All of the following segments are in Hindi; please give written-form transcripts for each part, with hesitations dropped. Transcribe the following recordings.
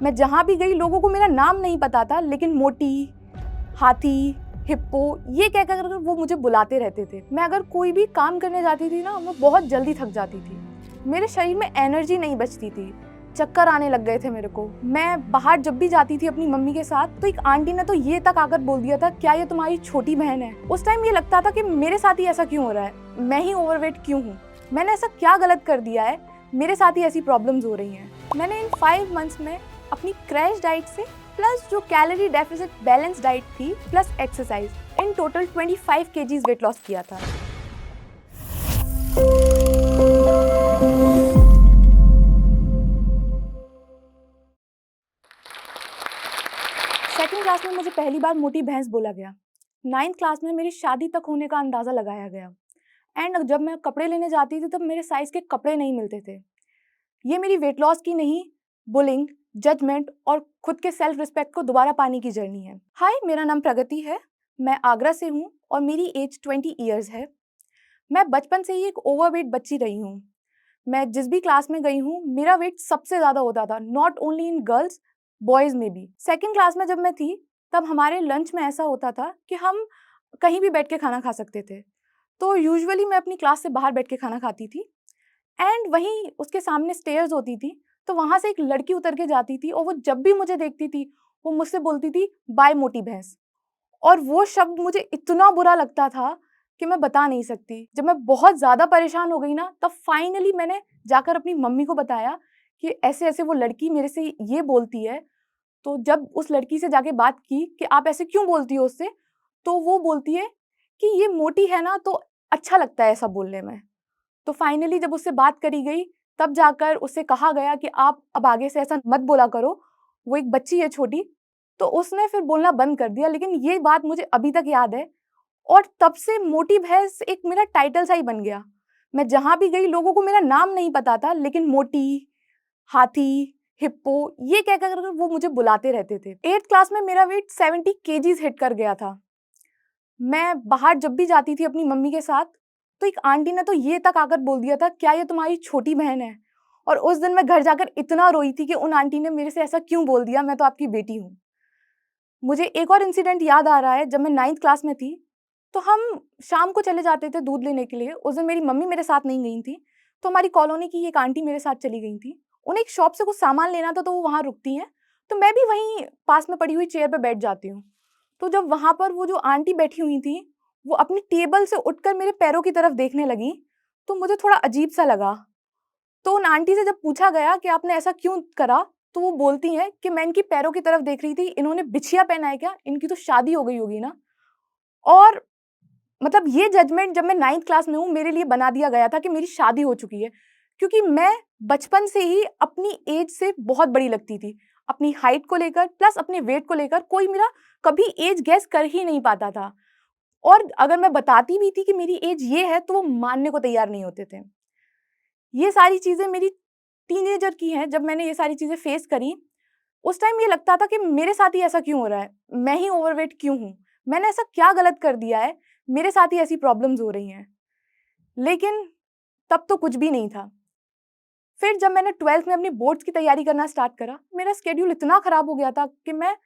मैं जहाँ भी गई लोगों को मेरा नाम नहीं पता था, लेकिन मोटी, हाथी, हिप्पो ये कह कर वो मुझे बुलाते रहते थे। मैं अगर कोई भी काम करने जाती थी ना, मैं बहुत जल्दी थक जाती थी। मेरे शरीर में एनर्जी नहीं बचती थी, चक्कर आने लग गए थे मेरे को। मैं बाहर जब भी जाती थी अपनी मम्मी के साथ, तो एक आंटी ने तो ये तक आकर बोल दिया था, क्या ये तुम्हारी छोटी बहन है? उस टाइम ये लगता था कि मेरे साथ ही ऐसा क्यों हो रहा है, मैं ही ओवरवेट क्यों हूँ, मैंने ऐसा क्या गलत कर दिया है, मेरे साथ ही ऐसी प्रॉब्लम्स हो रही हैं। मैंने इन 5 मंथ्स में अपनी क्रैश डाइट से प्लस जो कैलोरी डेफिसिट बैलेंस डाइट थी plus exercise, in total 25 KGs weight loss किया था। सेकंड क्लास में मुझे पहली बार मोटी भैंस बोला गया। 9th क्लास में मेरी शादी तक होने का अंदाज़ा लगाया गया। एंड जब मैं कपड़े लेने जाती थी तब मेरे साइज़ के कपड़े नहीं मिलते थे। ये मेरी वेट लॉस की नहीं, बुलिंग, जजमेंट और खुद के सेल्फ रिस्पेक्ट को दोबारा पाने की जर्नी है। हाय, मेरा नाम प्रगति है, मैं आगरा से हूँ और मेरी एज 20 ईयर्स है। मैं बचपन से ही एक ओवरवेट बच्ची रही हूँ। मैं जिस भी क्लास में गई हूँ, मेरा वेट सबसे ज़्यादा होता था, not only in girls, boys में भी। सेकंड क्लास में जब मैं थी, तब हमारे लंच में ऐसा होता था कि हम कहीं भी बैठ के खाना खा सकते थे। तो यूजुअली मैं अपनी क्लास से बाहर बैठ के खाना खाती थी एंड वहीं उसके सामने स्टेयर्स होती थी, तो वहाँ से एक लड़की उतर के जाती थी और वो जब भी मुझे देखती थी, वो मुझसे बोलती थी, बाय मोटी भैंस। और वो शब्द मुझे इतना बुरा लगता था कि मैं बता नहीं सकती। जब मैं बहुत ज़्यादा परेशान हो गई ना, तब फाइनली मैंने जाकर अपनी मम्मी को बताया कि ऐसे-ऐसे वो लड़की मेरे से ये बोलती है। तो जब उस लड़की से जाके बात की कि आप ऐसे क्यों बोलती हो उससे? तो वो बोलती है कि ये मोटी है ना, तो अच्छा लगता है ऐसा बोलने में। तो फाइनली जब उससे बात करी गई, तब जाकर उससे कहा गया कि आप अब आगे से ऐसा मत बोला करो, वो एक बच्ची है छोटी। तो उसने फिर बोलना बंद कर दिया, लेकिन ये बात मुझे अभी तक याद है और तब से मोटी भैंस एक मेरा टाइटल सा ही बन गया। मैं जहाँ भी गई लोगों को मेरा नाम नहीं पता था, लेकिन मोटी, हाथी, हिप्पो ये कह कर वो मुझे बुलाते रहते थे। 8th क्लास में मेरा वेट 70 केजीज़ हिट कर गया था। मैं बाहर जब भी जाती थी अपनी मम्मी के साथ, तो एक आंटी ने तो ये तक आकर बोल दिया था, क्या ये तुम्हारी छोटी बहन है? और उस दिन मैं घर जाकर इतना रोई थी कि उन आंटी ने मेरे से ऐसा क्यों बोल दिया, मैं तो आपकी बेटी हूँ। मुझे एक और इंसिडेंट याद आ रहा है, जब मैं 9th क्लास में थी, तो हम शाम को चले जाते थे दूध लेने के लिए। उस दिन मेरी मम्मी मेरे साथ नहीं गई थी, तो हमारी कॉलोनी की एक आंटी मेरे साथ चली गई थी। उन्हें एक शॉप से कुछ सामान लेना था, तो वो वहाँ रुकती हैं, तो मैं भी वहीं पास में पड़ी हुई चेयर पे बैठ जाती हूँ। तो जब वहाँ पर वो जो आंटी बैठी हुई थी, वो अपनी टेबल से उठकर मेरे पैरों की तरफ देखने लगीं, तो मुझे थोड़ा अजीब-सा लगा। तो उन आंटी से जब पूछा गया कि आपने ऐसा क्यों करा? तो वो बोलती हैं कि मैं इनकी पैरों की तरफ देख रही थी, इन्होंने बिछिया पहना है क्या? इनकी तो शादी हो गई होगी ना। और मतलब ये जजमेंट जब मैं 9th क्लास में हूँ, मेरे लिए बना दिया गया था कि मेरी शादी हो चुकी है, क्योंकि मैं बचपन से ही अपनी एज से बहुत बड़ी लगती थी। अपनी हाइट को लेकर प्लस अपने वेट को लेकर कोई मेरा कभी एज गेस कर ही नहीं पाता था। और अगर मैं बताती भी थी कि मेरी एज ये है, तो वो मानने को तैयार नहीं होते थे। ये सारी चीज़ें मेरी टीनेजर की हैं, जब मैंने ये सारी चीज़ें फेस करी, उस टाइम ये लगता था कि मेरे साथ ही ऐसा क्यों हो रहा है? मैं ही ओवरवेट क्यों हूँ? मैंने ऐसा क्या गलत कर दिया है? मेरे साथ ही ऐसी प्रॉब्लम्स हो रही हैं। लेकिन तब तो कुछ भी नहीं था। फिर जब मैंने 12th में अपनी बोर्ड्स की तैयारी करना स्टार्ट करा, मेरा शेड्यूल इतना खराब हो गया था कि मैं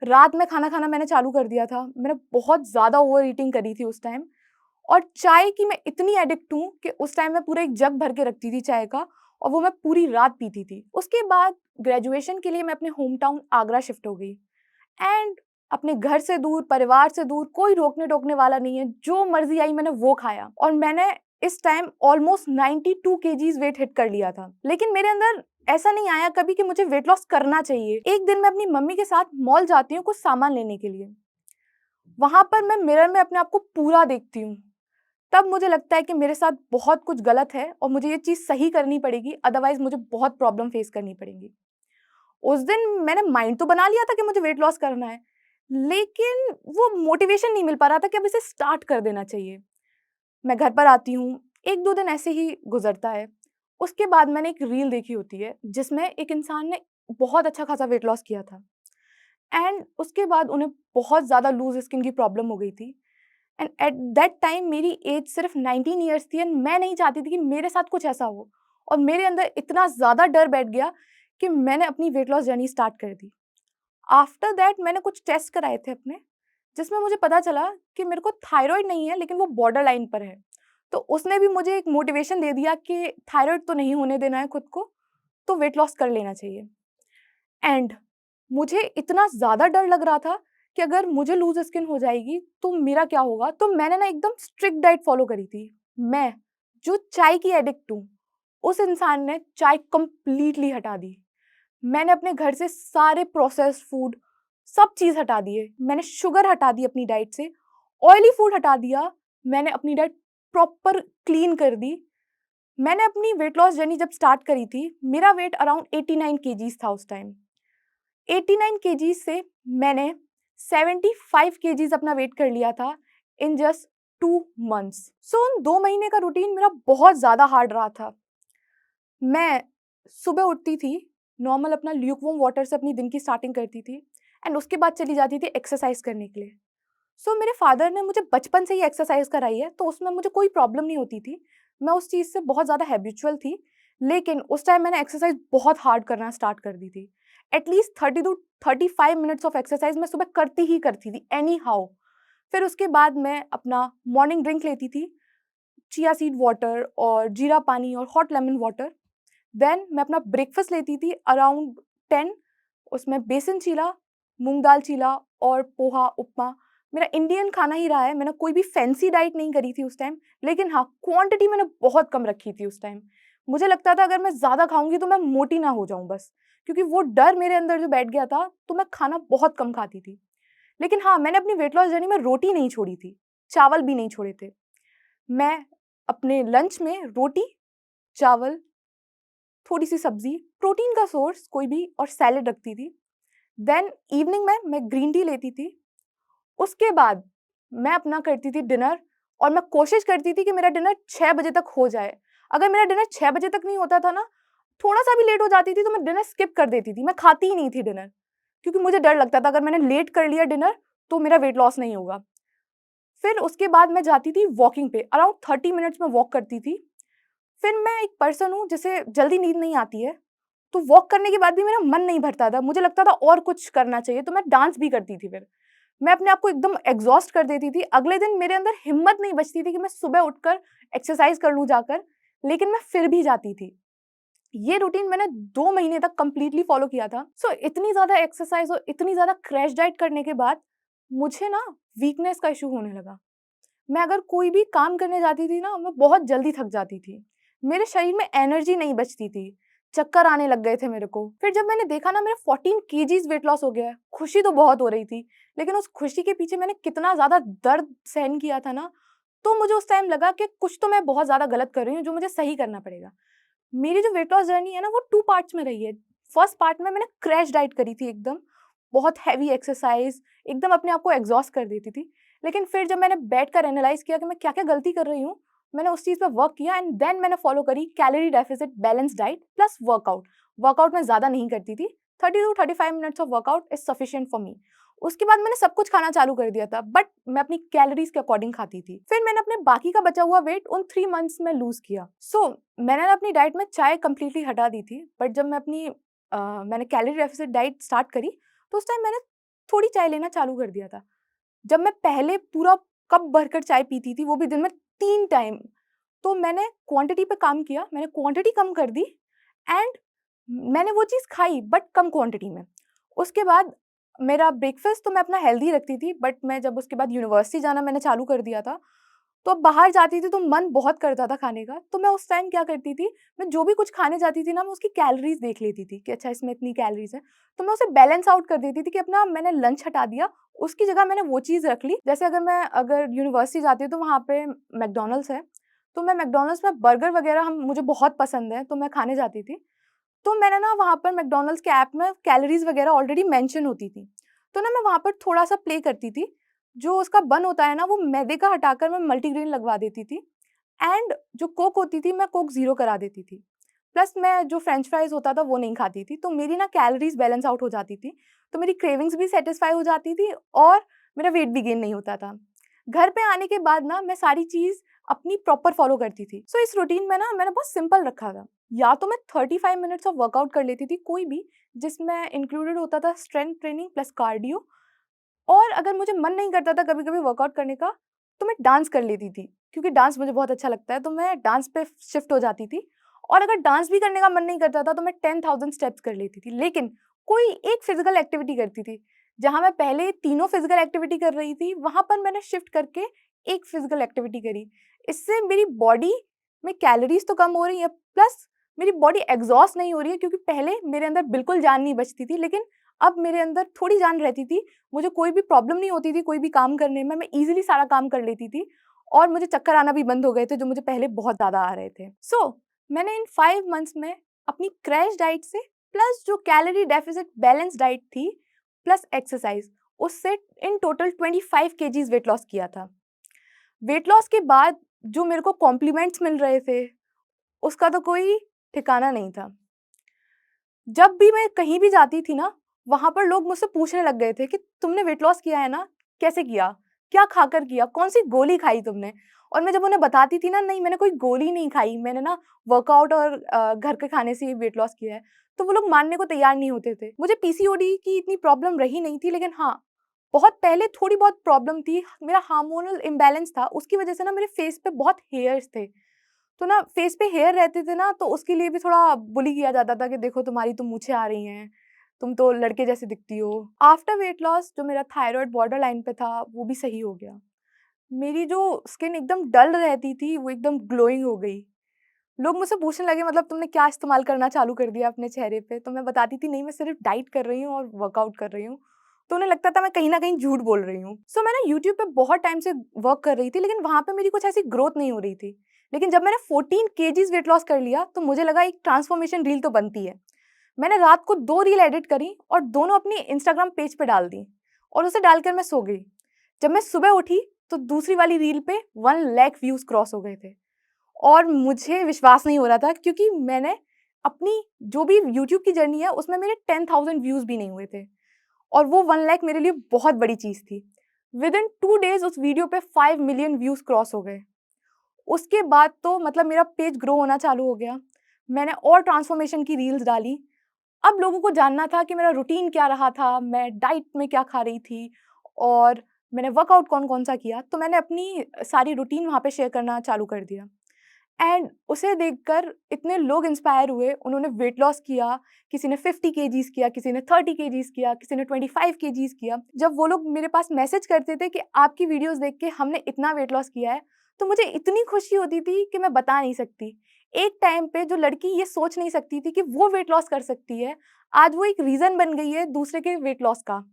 रात में खाना खाना मैंने चालू कर दिया था। मैंने बहुत ज़्यादा ओवर ईटिंग करी थी उस टाइम। और चाय की मैं इतनी एडिक्ट हूँ कि उस टाइम मैं पूरा एक जग भर के रखती थी चाय का और वो मैं पूरी रात पीती थी। उसके बाद ग्रेजुएशन के लिए मैं अपने होम टाउन आगरा शिफ्ट हो गई एंड अपने घर से दूर, परिवार से दूर, कोई रोकने-टोकने वाला नहीं है। जो मर्ज़ी आई मैंने वो खाया और मैंने इस time almost 92 kgs weight hit कर लिया था। लेकिन मेरे अंदर ऐसा नहीं आया कभी कि मुझे वेट लॉस करना चाहिए। एक दिन मैं अपनी मम्मी के साथ मॉल जाती हूँ कुछ सामान लेने के लिए। वहाँ पर मैं मिरर में अपने आप को पूरा देखती हूँ। तब मुझे लगता है कि मेरे साथ बहुत कुछ गलत है और मुझे ये चीज़ सही करनी पड़ेगी, अदरवाइज़ मुझे बहुत प्रॉब्लम फेस करनी पड़ेंगी। उस दिन मैंने माइंड तो बना लिया था कि मुझे वेट लॉस करना है, लेकिन वो मोटिवेशन नहीं मिल पा रहा था कि अब इसे स्टार्ट कर देना चाहिए। मैं घर पर आती हूँ, 1-2 दिन ऐसे ही गुज़रता है। उसके बाद मैंने एक रील देखी होती है, जिसमें एक इंसान ने बहुत अच्छा खासा वेट लॉस किया था एंड उसके बाद उन्हें बहुत ज़्यादा लूज़ स्किन की प्रॉब्लम हो गई थी। एंड एट दैट टाइम मेरी एज सिर्फ 19 ईयर्स थी एंड मैं नहीं चाहती थी कि मेरे साथ कुछ ऐसा हो और मेरे अंदर इतना ज़्यादा डर बैठ गया कि मैंने अपनी वेट लॉस जर्नी स्टार्ट कर दी। आफ्टर दैट मैंने कुछ टेस्ट कराए थे अपने, जिसमें मुझे पता चला कि मेरे को थायरॉइड नहीं है, लेकिन वो बॉर्डर लाइन पर है। तो उसने भी मुझे एक मोटिवेशन दे दिया कि थायरॉइड तो नहीं होने देना है खुद को, तो वेट लॉस कर लेना चाहिए। एंड मुझे इतना ज़्यादा डर लग रहा था कि अगर मुझे लूज़ स्किन हो जाएगी तो मेरा क्या होगा? तो मैंने ना एकदम स्ट्रिक्ट डाइट फ़ॉलो करी थी। मैं, जो चाय की एडिक्ट हूँ, उस इंसान ने चाय कंप्लीटली हटा दी। मैंने अपने घर से सारे प्रोसेस्ड फूड, सब चीज़ हटा दिए। मैंने शुगर हटा दी अपनी डाइट से, ऑयली फूड हटा दिया। मैंने अपनी डाइट प्रॉपर क्लीन कर दी। मैंने अपनी वेट लॉस जर्नी जब स्टार्ट करी थी, मेरा वेट अराउंड 89 केजीज़ था उस टाइम। 89 केजीज़ से मैंने 75 केजीज़ अपना वेट कर लिया था इन जस्ट 2 मंथ्स। सो उन 2 महीने का रूटीन मेरा बहुत ज़्यादा हार्ड रहा था। मैं सुबह उठती थी, नॉर्मल अपना ल्यूकवार्म वाटर से अपनी दिन की स्टार्टिंग करती थी एंड उसके बाद चली जाती थी एक्सरसाइज करने के लिए। सो मेरे फादर ने मुझे बचपन से ही एक्सरसाइज कराई है, तो उसमें मुझे कोई प्रॉब्लम नहीं होती थी। मैं उस चीज़ से बहुत ज़्यादा हैबिचुअल थी, लेकिन उस टाइम मैंने एक्सरसाइज बहुत हार्ड करना स्टार्ट कर दी थी। At least 30 to 35 minutes of exercise मैं सुबह करती ही करती थी एनी हाउ। फिर उसके बाद मैं अपना मॉर्निंग ड्रिंक लेती थी, चिया सीड वाटर और जीरा पानी और हॉट लेमन वाटर। देन मैं अपना ब्रेकफास्ट लेती थी अराउंड 10। उसमें बेसन चीला, मूंग दाल चीला और पोहा, उपमा। मेरा इंडियन खाना ही रहा है, मैंने कोई भी फैंसी डाइट नहीं करी थी उस टाइम, लेकिन हाँ, क्वांटिटी मैंने बहुत कम रखी थी उस टाइम। मुझे लगता था अगर मैं ज़्यादा खाऊंगी तो मैं मोटी ना हो जाऊं बस, क्योंकि वो डर मेरे अंदर जो बैठ गया था, तो मैं खाना बहुत कम खाती थी। लेकिन हाँ, मैंने अपनी वेट लॉस जर्नी में रोटी नहीं छोड़ी थी, चावल भी नहीं छोड़े थे। मैं अपने लंच में रोटी, चावल, थोड़ी-सी सब्ज़ी, प्रोटीन का सोर्स कोई भी और सैलेड रखती थी। देन इवनिंग में मैं ग्रीन टी लेती थी। उसके बाद मैं अपना करती थी डिनर और मैं कोशिश करती थी कि मेरा डिनर 6 बजे तक हो जाए। अगर मेरा डिनर 6 बजे तक नहीं होता था ना, थोड़ा-सा भी लेट हो जाती थी तो मैं डिनर स्किप कर देती थी। मैं खाती ही नहीं थी डिनर, क्योंकि मुझे डर लगता था अगर मैंने लेट कर लिया डिनर तो मेरा वेट लॉस नहीं होगा। फिर उसके बाद मैं जाती थी वॉकिंग पे, अराउंड 30 मिनट्स मैं वॉक करती थी। फिर मैं एक पर्सन हूँ जिसे जल्दी नींद नहीं आती है, तो वॉक करने के बाद भी मेरा मन नहीं भरता था, मुझे लगता था और कुछ करना चाहिए, तो मैं डांस भी करती थी फिर। मैं अपने आप को एकदम एग्ज़ॉस्ट कर देती थी, अगले दिन मेरे अंदर हिम्मत नहीं बचती थी कि मैं सुबह उठकर एक्सरसाइज़ कर लूँ जाकर, लेकिन मैं फिर भी जाती थी। ये रूटीन मैंने 2 महीने तक कंप्लीटली फ़ॉलो किया था। सो इतनी ज़्यादा एक्सरसाइज़ और इतनी ज़्यादा क्रैश डाइट करने के बाद, मुझे ना वीकनेस का इश्यू होने लगा। मैं अगर कोई भी काम करने जाती थी ना, मैं बहुत जल्दी थक जाती थी। मेरे शरीर में एनर्जी नहीं बचती थी, चक्कर आने लग गए थे मेरे को। फिर जब मैंने देखा ना मेरा 14 केजीज़ वेट लॉस हो गया है, खुशी तो बहुत हो रही थी, लेकिन उस खुशी के पीछे मैंने कितना ज़्यादा दर्द सहन किया था ना, तो मुझे उस टाइम लगा कि कुछ तो मैं बहुत ज़्यादा गलत कर रही हूँ, जो मुझे सही करना पड़ेगा। मेरी जो वेट लॉस जर्नी है ना, वो 2 पार्ट्स में रही है। फर्स्ट पार्ट में मैंने क्रैश डाइट करी थी एकदम, बहुत हेवी एक्सरसाइज़, एकदम अपने आप को एग्ज़ॉस्ट कर देती थी। लेकिन फिर जब मैंने बैठकर एनालाइज़ किया कि मैं क्या-क्या गलती कर रही हूँ, मैंने उस चीज़ पे वर्क किया एंड देन मैंने फॉलो करी calorie deficit balance diet plus workout. Workout मैं ज़्यादा नहीं करती थी, 30 to 35 minutes of workout is sufficient for me. उसके बाद मैंने सब कुछ खाना चालू कर दिया था, बट मैं अपनी कैलोरीज़ के अकॉर्डिंग खाती थी। फिर मैंने अपने बाकी का बचा हुआ वेट उन 3 मंथ्स में लूज़ किया। मैंने ना अपनी डाइट में चाय कंप्लीटली हटा दी थी, बट जब मैं मैंने कैलोरी डेफिसिट डाइट स्टार्ट करी, तो उस टाइम मैंने थोड़ी चाय लेना चालू कर दिया था। जब मैं पहले पूरा कप भरकर चाय पीती थी, वो भी दिन में 3 टाइम, तो मैंने क्वांटिटी पे काम किया, मैंने क्वांटिटी कम कर दी एंड मैंने वो चीज़ खाई बट कम क्वांटिटी में। उसके बाद मेरा ब्रेकफ़ास्ट तो मैं अपना हेल्दी रखती थी, बट मैं जब उसके बाद यूनिवर्सिटी जाना मैंने चालू कर दिया था, तो अब बाहर जाती थी तो मन बहुत करता था खाने का, तो मैं उस टाइम क्या करती थी, मैं जो भी कुछ खाने जाती थी ना, मैं उसकी कैलोरीज़ देख लेती थी कि अच्छा इसमें इतनी कैलोरीज़ है, तो मैं उसे बैलेंस आउट कर देती थी कि अपना मैंने लंच हटा दिया, उसकी जगह मैंने वो चीज़ रख ली। जैसे अगर यूनिवर्सिटी जाती हूँ तो वहाँ पे मैकडॉनल्ड्स है, तो मैं मैकडॉनल्ड्स में बर्गर वगैरह हम मुझे बहुत पसंद है, तो मैं खाने जाती थी। तो मैंने ना वहाँ पर मैकडॉनल्ड्स के ऐप में कैलोरीज़ वगैरह ऑलरेडी मेंशन होती थी, तो ना मैं वहाँ पर थोड़ा-सा प्ले करती थी, जो उसका बन होता है ना, वो मैदे का हटाकर मैं मल्टीग्रेन लगवा देती थी एंड जो कोक होती थी, मैं कोक ज़ीरो करा देती थी। प्लस मैं जो फ्रेंच फ्राइज़ होता था, वो नहीं खाती थी, तो मेरी ना कैलोरीज़ बैलेंस आउट हो जाती थी, तो मेरी क्रेविंग्स भी सैटिस्फाई हो जाती थी और मेरा वेट भी गेन नहीं होता था। घर पे आने के बाद ना मैं सारी चीज़ अपनी प्रॉपर फ़ॉलो करती थी। इस रूटीन में ना मैंने बहुत सिंपल रखा था। या तो मैं 35 मिनट्स ऑफ वर्कआउट कर लेती थी कोई भी, जिसमें इंक्लूडेड होता था स्ट्रेंथ ट्रेनिंग प्लस कार्डियो, और अगर मुझे मन नहीं करता था कभी-कभी वर्कआउट करने का, तो मैं डांस कर लेती थी, क्योंकि डांस मुझे बहुत अच्छा लगता है, तो मैं डांस पे शिफ्ट हो जाती थी। और अगर डांस भी करने का मन नहीं करता था, तो मैं 10,000 स्टेप्स कर लेती थी। लेकिन कोई एक फिज़िकल एक्टिविटी करती थी, जहाँ मैं पहले तीनों फिज़िकल एक्टिविटी कर रही थी, वहाँ पर मैंने शिफ्ट करके एक फिज़िकल एक्टिविटी करी। इससे मेरी बॉडी में कैलोरीज़ तो कम हो रही हैं, प्लस मेरी बॉडी एग्ज़ॉस्ट नहीं हो रही है, क्योंकि पहले मेरे अंदर बिल्कुल जान नहीं बचती थी, लेकिन अब मेरे अंदर थोड़ी जान रहती थी। मुझे कोई भी प्रॉब्लम नहीं होती थी कोई भी काम करने में, मैं ईज़िली सारा काम कर लेती थी, और मुझे चक्कर आना भी बंद हो गए थे, जो मुझे पहले बहुत ज़्यादा आ रहे थे। मैंने इन 5 मंथ्स में अपनी क्रैश डाइट से, प्लस जो कैलोरी डेफिसिट बैलेंस डाइट थी, प्लस एक्सरसाइज़, उससे in total 25 kgs weight loss किया था। वेट लॉस के बाद जो मेरे को कॉम्प्लीमेंट्स मिल रहे थे, उसका तो कोई ठिकाना नहीं था। जब भी मैं कहीं भी जाती थी ना, वहाँ पर लोग मुझसे पूछने लग गए थे कि तुमने वेट लॉस किया है ना? कैसे किया? क्या खाकर किया? कौन-सी गोली खाई तुमने? और मैं जब उन्हें बताती थी ना, नहीं मैंने कोई गोली नहीं खाई, मैंने ना वर्कआउट और घर के खाने से ही वेट लॉस किया है, तो वो लोग मानने को तैयार नहीं होते थे। मुझे पीसीओडी की इतनी प्रॉब्लम रही नहीं थी, लेकिन हाँ, बहुत पहले थोड़ी बहुत प्रॉब्लम थी। मेरा हार्मोनल इम्बैलेंस था, उसकी वजह से ना मेरे फेस पे बहुत हेयर्स थे। तो ना फेस पे हेयर रहते थे ना, तो उसके लिए भी थोड़ा बुली किया जाता था कि देखो तुम्हारी तो मूंछें आ रही हैं, तुम तो लड़के जैसे दिखती हो। आफ्टर वेट लॉस जो मेरा थायराइड बॉर्डर लाइन पे था, वो भी सही हो गया। मेरी जो स्किन एकदम डल रहती थी, वो एकदम ग्लोइंग हो गई। लोग मुझसे पूछने लगे मतलब तुमने क्या इस्तेमाल करना चालू कर दिया अपने चेहरे पे? तो मैं बताती थी नहीं मैं सिर्फ डाइट कर रही हूँ और वर्कआउट कर रही हूँ। तो उन्हें लगता था मैं कहीं न कहीं झूठ बोल रही हूँ। मैं ना यूट्यूब पे बहुत टाइम से वर्क कर रही थी, लेकिन वहाँ पे मेरी कुछ ऐसी ग्रोथ नहीं हो रही थी। लेकिन जब मैंने 14 केजीज़ वेट लॉस कर लिया, तो मुझे लगा एक ट्रांसफॉर्मेशन रील तो बनती है। मैंने रात को 2 रील एडिट करी और दोनों अपनी इंस्टाग्राम पेज पे डाल दी, और उसे डालकर मैं सो गई। जब मैं सुबह उठी, तो दूसरी वाली रील पे 1 लाख व्यूज़ क्रॉस हो गए थे। और मुझे विश्वास नहीं हो रहा था, क्योंकि मैंने अपनी जो भी यूट्यूब की जर्नी है, उसमें मेरे 10,000 व्यूज़ भी नहीं हुए थे, और वो 1 लाख मेरे लिए बहुत बड़ी चीज़ थी। विदिन 2 डेज़ उस वीडियो पे 5 मिलियन व्यूज़ क्रॉस हो गए। उसके बाद तो मतलब मेरा पेज ग्रो होना चालू हो गया। मैंने और ट्रांसफॉर्मेशन की रील्स डाली। अब लोगों को जानना था कि मेरा रूटीन क्या रहा था, मैं डाइट में क्या खा रही थी, और मैंने वर्कआउट कौन-कौन सा किया। तो मैंने अपनी सारी रूटीन वहाँ पे शेयर करना चालू कर दिया। एंड उसे देखकर इतने लोग इंस्पायर हुए, उन्होंने वेट लॉस किया, किसी ने 50 केजीज़ किया, किसी ने 30 केजीज़ किया, किसी ने 25 केजीज़ किया। जब वो लोग मेरे पास मैसेज करते थे कि आपकी वीडियोज़ देख के हमने इतना वेट लॉस किया है, तो मुझे इतनी खुशी होती थी कि मैं बता नहीं सकती। एक टाइम पे जो लड़की ये सोच नहीं सकती थी कि वो वेट लॉस कर सकती है, आज वो एक रीज़न बन गई है दूसरे के वेट लॉस का।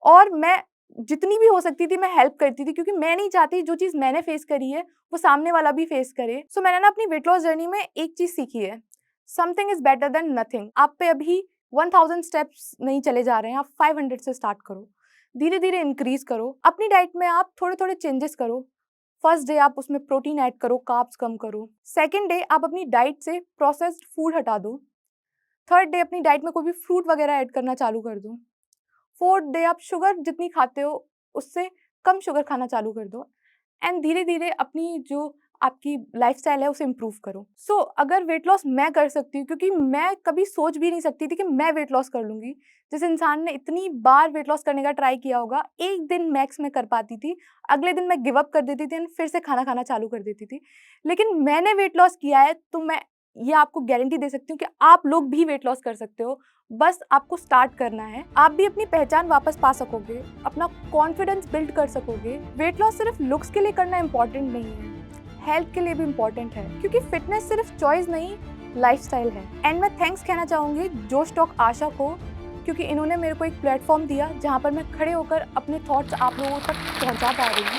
और मैं जितनी भी हो सकती थी मैं हेल्प करती थी, क्योंकि मैं नहीं चाहती जो चीज़ मैंने फेस करी है वो सामने वाला भी फेस करे। मैंने ना अपनी वेट लॉस जर्नी में एक चीज़ सीखी है, something is better than nothing. आप पे अभी 1000 स्टेप्स नहीं चले जा रहे हैं, आप 500 से स्टार्ट करो। धीरे-धीरे इंक्रीज़ करो। अपनी डाइट में आप थोड़े-थोड़े चेंजेस करो। फर्स्ट डे आप उसमें प्रोटीन ऐड करो, कार्ब्स कम करो। सेकंड डे आप अपनी डाइट से प्रोसेस्ड फूड हटा दो। थर्ड डे अपनी डाइट में कोई भी फ्रूट वगैरह ऐड करना चालू कर दो। फोर्थ डे आप शुगर जितनी खाते हो उससे कम शुगर खाना चालू कर दो, एंड धीरे-धीरे अपनी जो आपकी लाइफ़स्टाइल है उसे इम्प्रूव करो। अगर वेट लॉस मैं कर सकती हूँ, क्योंकि मैं कभी सोच भी नहीं सकती थी कि मैं वेट लॉस कर लूँगी। जिस इंसान ने इतनी बार वेट लॉस करने का ट्राई किया होगा, एक दिन मैक्स मैं कर पाती थी, अगले दिन मैं गिव अप कर देती थी एंड फिर से खाना खाना चालू कर देती थी। लेकिन मैंने वेट लॉस किया है, तो मैं ये आपको गारंटी दे सकती हूँ कि आप लोग भी वेट लॉस कर सकते हो। बस आपको स्टार्ट करना है। आप भी अपनी पहचान वापस पा सकोगे, अपना कॉन्फिडेंस बिल्ड कर सकोगे। वेट लॉस सिर्फ लुक्स के लिए करना इम्पोर्टेंट नहीं है, हेल्थ के लिए भी इम्पोर्टेंट है, क्योंकि फिटनेस सिर्फ चॉइस नहीं, लाइफस्टाइल है। एंड मैं थैंक्स कहना चाहूँगी जोश टॉक आशा को, क्योंकि इन्होंने मेरे को एक प्लेटफॉर्म दिया जहाँ पर मैं खड़े होकर अपने थॉट्स आप लोगों तक पहुँचा पा रही हूँ।